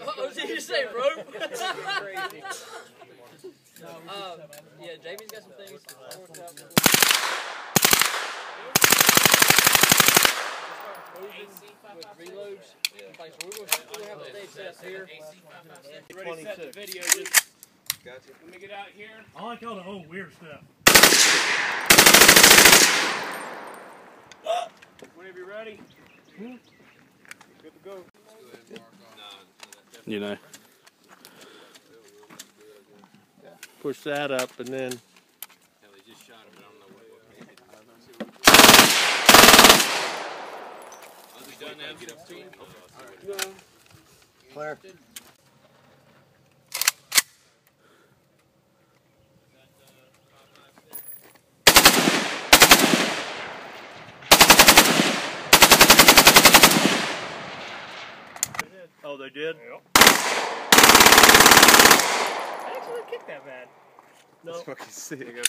Oh, did you say rope? Yeah, Jamie's got some things worked out. With reloads. Like, so we're going to have a stage set up here. Ready, set the video. Just gotcha. Let me get out here. I like all the old weird stuff. Whenever you're ready. Good to go. You know. Push that up and then. Claire. Oh, they did? Yep. I actually didn't kick that bad. No. That's fucking sick.